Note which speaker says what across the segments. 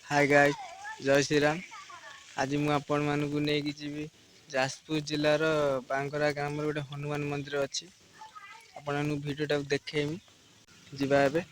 Speaker 1: Hi guys, जय श्री राम। आज मु आपण मानकु नेकी जीवी जाजपुर जिलार बांगरा ग्राम गोटे हनुमान मंदिर अच्छी। आपण भिडियो देखेमी जीवा एबे।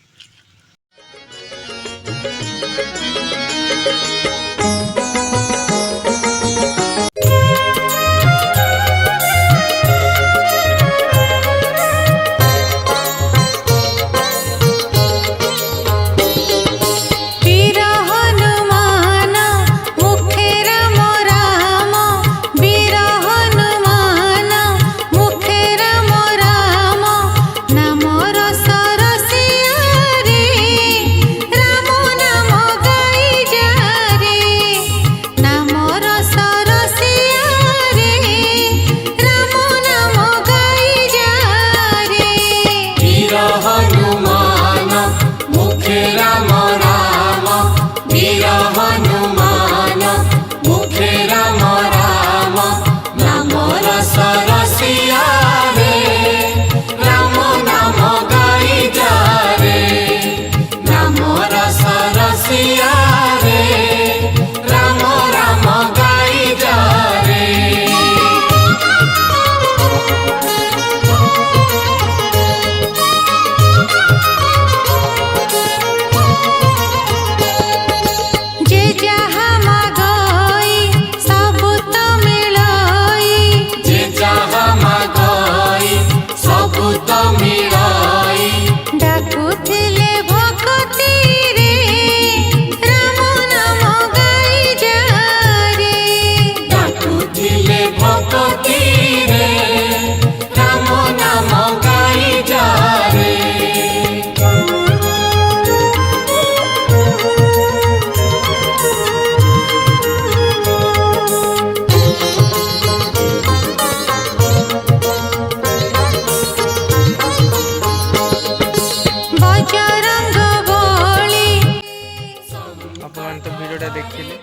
Speaker 1: तो भिडियोटा देखिले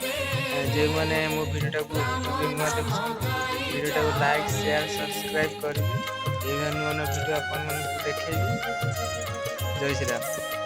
Speaker 1: जो मैंने मो भिडियोटा को नुआ भिडियोटा को लाइक शेयर सब्सक्राइब करेंगे। भिडियो अपन देखेबी। जय श्री राम।